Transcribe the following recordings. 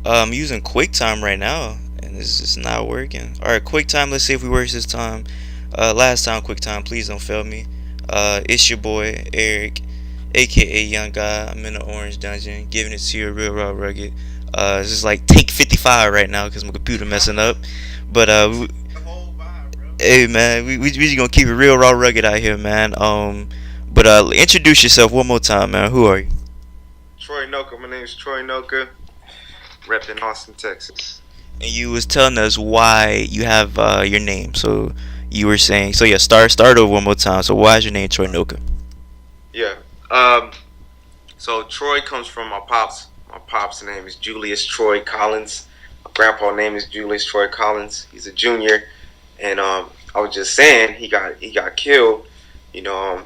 I'm using QuickTime right now, and it's just not working. All right, QuickTime. Let's see if we work this time. Last time QuickTime. Please don't fail me. It's your boy Eric, aka Young Guy. I'm in the Orange Dungeon, giving it to you real raw rugged. It's just like take 55 right now because my computer messing up. But hey man, we just gonna keep it real raw rugged out here, man. But introduce yourself one more time, man. Who are you? Troy NŌKA. My name is Troy NŌKA, repping Austin, Texas. And you was telling us why you have your name. So you were saying, so yeah, start over one more time. So why is your name Troy NŌKA? Yeah. Um. So Troy comes from my pops. My pops' name is Julius Troy Collins. My grandpa's name is Julius Troy Collins. He's a junior, and I was just saying he got killed, you know,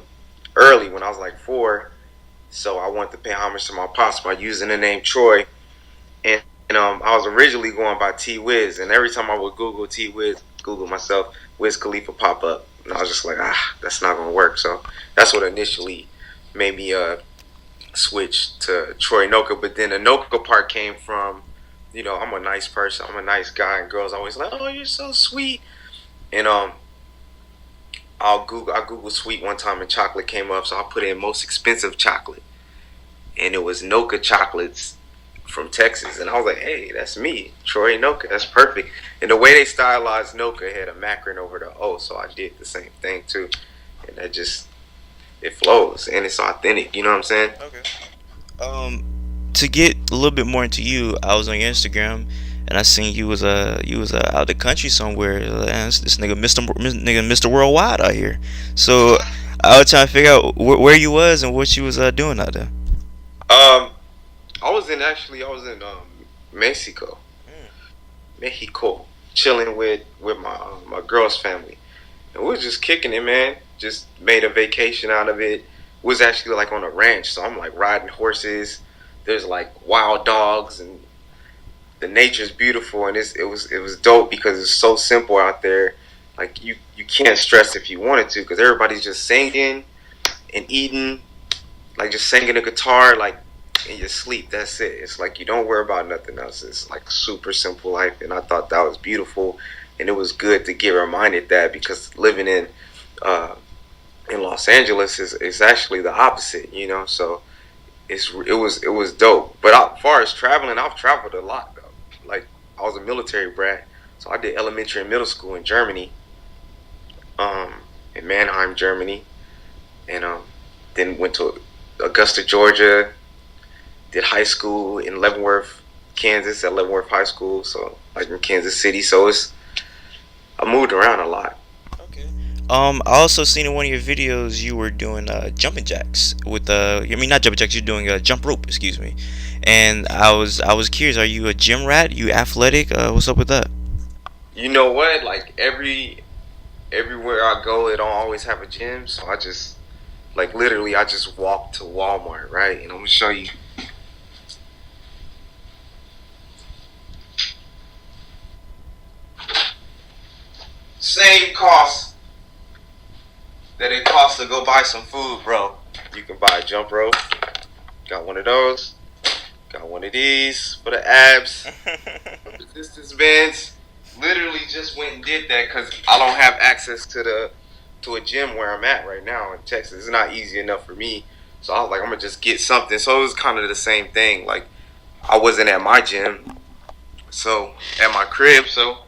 early when I was like 4. So I wanted to pay homage to my pops by using the name Troy. And I was originally going by T Wiz, and every time I would Google T Wiz, Google myself, Wiz Khalifa pop up, and I was just like, that's not gonna work. So that's what initially made me switch to Troy NŌKA. But then the NŌKA part came from, I'm a nice person, I'm a nice guy, and girls always like, oh, you're so sweet. And I Googled sweet one time, and chocolate came up, so I put in most expensive chocolate, and it was NŌKA chocolates from Texas, and I was like, hey, that's me, Troy NŌKA. That's perfect. And the way they stylized NŌKA had a macron over the O, so I did the same thing too, and that just it flows and it's authentic. You know what I'm saying? Okay. Um, to get a little bit more into you, I was on your Instagram and I seen you was out the country somewhere. And this nigga Mr. Worldwide out here. So I was trying to figure out where you was and what you was doing out there. Um, I was in Mexico, Mexico, chilling with my girl's family, and we was just kicking it, man. Just made a vacation out of it. Was actually like on a ranch, so I'm like riding horses. There's like wild dogs, and the nature's beautiful, and it was dope because it's so simple out there. Like you can't stress if you wanted to, because everybody's just singing and eating, like just singing a guitar, like in your sleep. That's it. It's like you don't worry about nothing else. It's like super simple life, and I thought that was beautiful, and it was good to get reminded that, because living uh, in Los Angeles is actually the opposite, you know. So it was dope. But as far as traveling, I've traveled a lot though. Like I was a military brat, so I did elementary and middle school in Germany, um, in Mannheim, Germany, and then went to Augusta, Georgia. Did high school in Leavenworth, Kansas, at Leavenworth High School. So like in Kansas City. So I moved around a lot. Okay. I also seen in one of your videos you were doing jumping jacks with I mean not jumping jacks, you're doing a jump rope, excuse me. And I was curious, are you a gym rat? You athletic? What's up with that? You know what? Like everywhere I go, it don't always have a gym. So I just like literally I just walk to Walmart, right? And I'm gonna show you. Same cost that it costs to go buy some food, bro. You can buy a jump rope. Got one of those. Got one of these for the abs. Resistance bands. Literally just went and did that because I don't have access to a gym where I'm at right now in Texas. It's not easy enough for me. So I was like, I'm gonna just get something. So it was kind of the same thing. Like I wasn't at my gym, so at my crib. So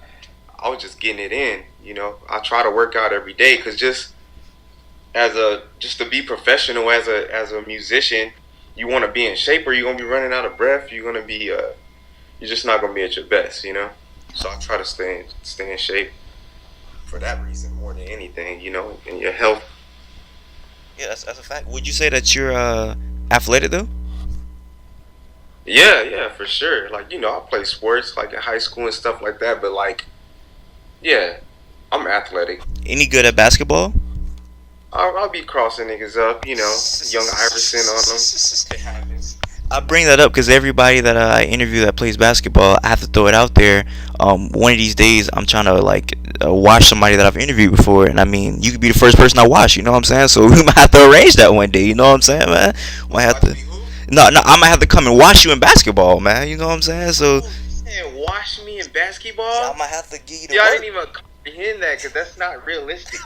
I was just getting it in. I try to work out every day because just to be professional as a musician, you want to be in shape, or you're gonna be running out of breath. You're just not gonna be at your best. So I try to stay in shape for that reason more than anything. And your health. Yeah, that's a fact. Would you say that you're athletic though? Yeah, yeah, for sure. Like I play sports like in high school and stuff like that, but like yeah, I'm athletic. Any good at basketball? I'll be crossing niggas up, young Iverson on them. It happens. I bring that up because everybody that I interview that plays basketball, I have to throw it out there. One of these days, I'm trying to like watch somebody that I've interviewed before, and I mean, you could be the first person I watch. You know what I'm saying? So we might have to arrange that one day. You know what I'm saying, man? Might have to. No, no, I might have to come and watch you in basketball, man. You know what I'm saying? So Oh, you saying watch me in yeah, I basketball? might have to get you to Yeah, I work. didn't even comprehend that because that's not realistic.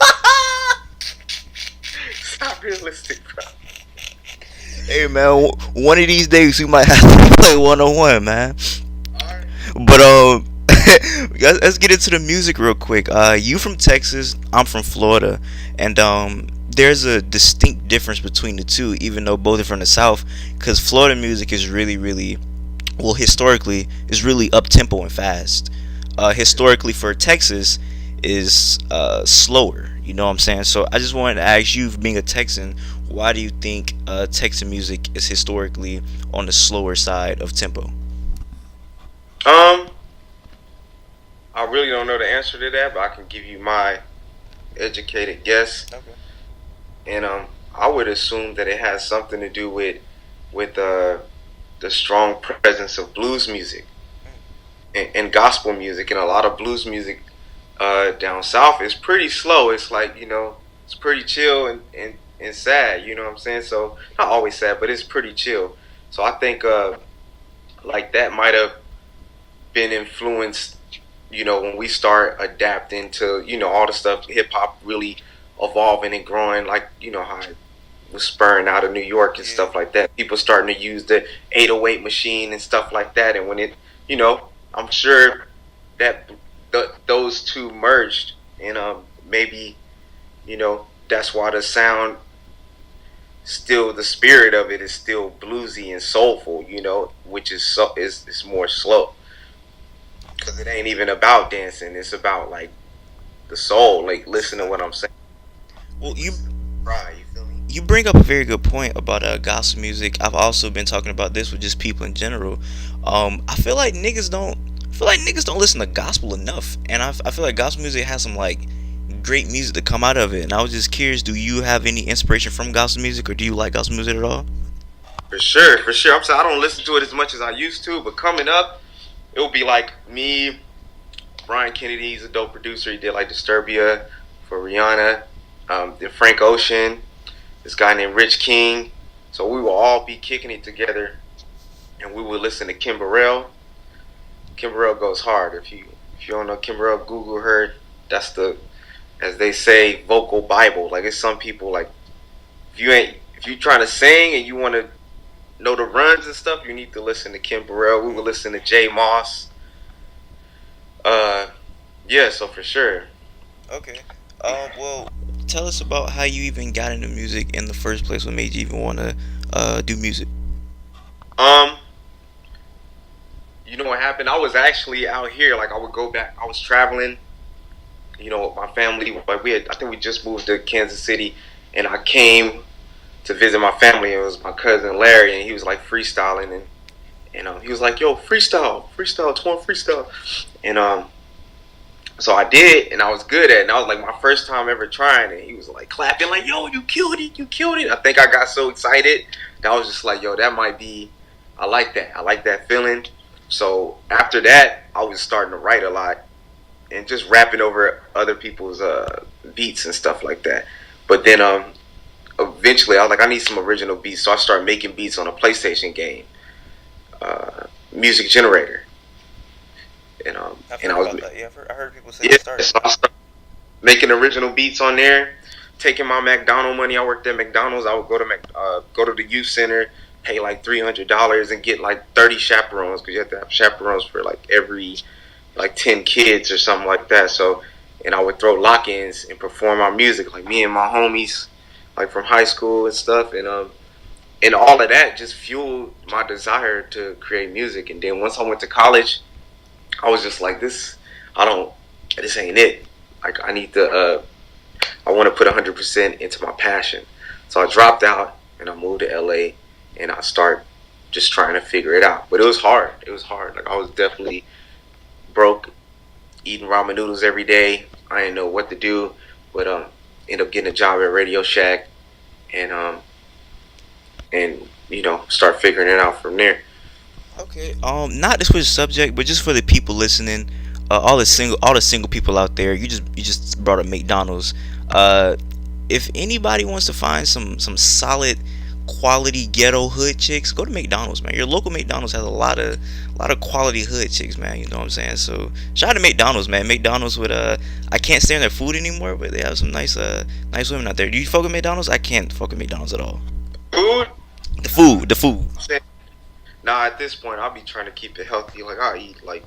It's not realistic, bro. Hey man, one of these days we might have to play 1-on-1, man. All right. But let's get into the music real quick. You from Texas, I'm from Florida, and there's a distinct difference between the two, even though both are from the South. Because Florida music is really, really, well, historically, is really up tempo and fast. Historically for Texas is slower. You know what I'm saying? So I just wanted to ask you, being a Texan, why do you think Texan music is historically on the slower side of tempo? Um, I really don't know the answer to that, but I can give you my educated guess, Okay. and I would assume that it has something to do with the strong presence of blues music and gospel music, and a lot of blues music down south is pretty slow. It's like, it's pretty chill and sad. You know what I'm saying? So not always sad, but it's pretty chill. So I think like that might have been influenced. When we start adapting to all the stuff hip hop really evolving and growing, like how it was spurring out of New York and Yeah. stuff like that. People starting to use the 808 machine and stuff like that, and when I'm sure that those two merged, and maybe that's why the sound, still the spirit of it is still bluesy and soulful, which is more slow because it ain't even about dancing. It's about like the soul. Like, listen to what I'm saying. Well, you Right, you feel me? you bring up a very good point about gospel music. I've also been talking about this with just people in general. I feel like niggas don't listen to gospel enough, and I feel like gospel music has some like great music to come out of it. And I was just curious, do you have any inspiration from gospel music, or do you like gospel music at all? For sure, for sure. I'm saying I don't listen to it as much as I used to, but coming up, it'll be like me, Brian Kennedy. He's a dope producer. He did like Disturbia for Rihanna. Then Frank Ocean, this guy named Rich King. So we will all be kicking it together, and we will listen to Kim Burrell. Kim Burrell goes hard. If you don't know Kim Burrell, Google her. That's the, as they say, vocal Bible. Like, it's some people like, if you trying to sing and you want to know the runs and stuff, you need to listen to Kim Burrell. We will listen to Jay Moss. Uh, yeah, so for sure. Okay. Well, tell us about how you even got into music in the first place. What made you even want to do music? Um, you know what happened? I was actually out here. Like, I would go back. I was traveling. With my family. Like, I think we just moved to Kansas City, and I came to visit my family. It was my cousin Larry, and he was like freestyling, and he was like, "Yo, freestyle, freestyle, torn freestyle," and so I did, and I was good at it. And that was like my first time ever trying it. He was like clapping, like, "Yo, you killed it, you killed it." I think I got so excited that I was just like, "Yo, that might be." I like that. I like that feeling. So after that, I was starting to write a lot and just rapping over other people's beats and stuff like that. But then eventually, I was like, I need some original beats, so I started making beats on a PlayStation game, music generator, I've and heard I was, about that. Yeah, I heard people say they yeah, started. so I started making original beats on there, taking my McDonald money. I worked at McDonald's. I would go to the youth center, pay like $300 and get like 30 chaperones, because you have to have chaperones for like every like 10 kids or something like that. So, and I would throw lock-ins and perform our music, like me and my homies, like from high school and stuff, and all of that just fueled my desire to create music. And then once I went to college, I was just like, I don't, this ain't it. Like, I need to, I want to put 100% into my passion. So I dropped out and I moved to LA, and I start just trying to figure it out. But it was hard. It was hard. Like, I was definitely broke, eating ramen noodles every day. I didn't know what to do, but ended up getting a job at Radio Shack, and start figuring it out from there. Okay. Not to switch subject, but just for the people listening, all the single people out there, you just brought up McDonald's. Uh, if anybody wants to find some solid quality ghetto hood chicks, go to McDonald's, man. Your local McDonald's has a lot of quality hood chicks, man. You know what I'm saying? So shout out to McDonald's, man. McDonald's with I can't stand their food anymore, but they have some nice women out there. Do you fuck with McDonald's? I can't fuck with McDonald's at all. Food. The food. Nah, at this point, I'll be trying to keep it healthy. Like I'll eat like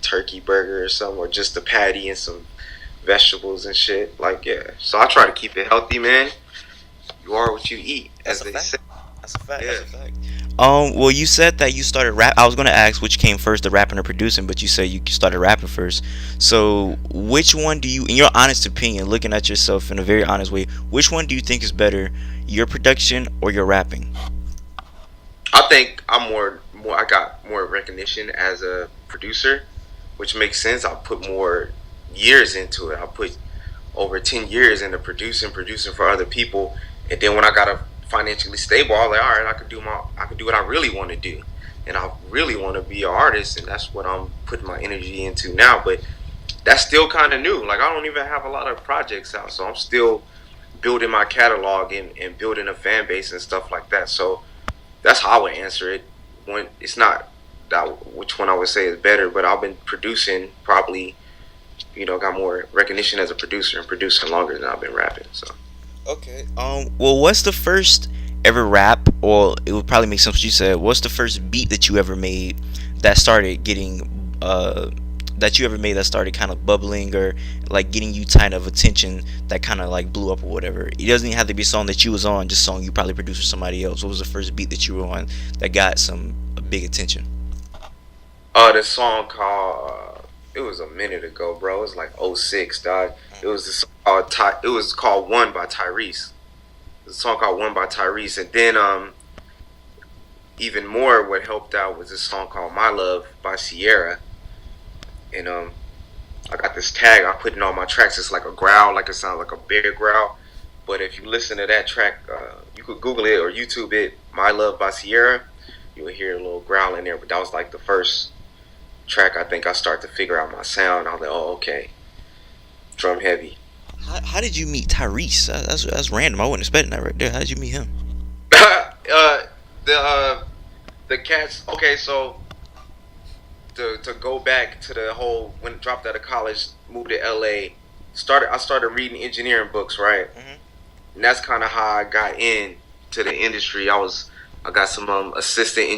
turkey burger or something, or just a patty and some vegetables and shit. Like yeah, so I try to keep it healthy, man. You are what you eat, That's as a they fact. say. That's a fact. That's Yeah. a fact. Well, you said that you started rap. I was gonna ask which came first, the rapping or producing, but you said you started rapping first. So, which one do you, in your honest opinion, looking at yourself in a very honest way, which one do you think is better, your production or your rapping? I think I'm more. I got more recognition as a producer, which makes sense. I put more years into it. I put over 10 years into producing for other people, and then when I got a financially stable, I was like, all right, I could do what I really want to do, and I really want to be an artist, and that's what I'm putting my energy into now. But that's still kind of new. Like I don't even have a lot of projects out, so I'm still building my catalog and building a fan base and stuff like that. So that's how I would answer it. When it's not that which one I would say is better, but I've been producing probably got more recognition as a producer and producing longer than I've been rapping. So Okay. Well, what's the first ever rap, or it would probably make sense what you said. What's the first beat that you ever made that started getting, that you ever made that started kind of bubbling or like getting you kind of attention that kind of like blew up or whatever? It doesn't even have to be a song that you was on, just a song you probably produced for somebody else. What was the first beat that you were on that got some big attention? the song called it was a minute ago, bro. It was like '06, dog. It was this called it was called One by Tyrese. The song called One by Tyrese, and then even more what helped out was this song called My Love by Sierra, and I got this tag I put in all my tracks. It's like a growl, like it sounds like a bear growl. But if you listen to that track, you could Google it or YouTube it. My Love by Sierra. You will hear a little growl in there. But that was like the first track I think I start to figure out my sound. I was like, oh okay, drum heavy. How did you meet Tyrese? That's random. I wasn't expecting that right there. How did you meet him? The the cats. Okay, so to go back to the whole when I dropped out of college, moved to LA. I started reading engineering books, right? Hmm. And that's kind of how I got in to the industry. I got some assistant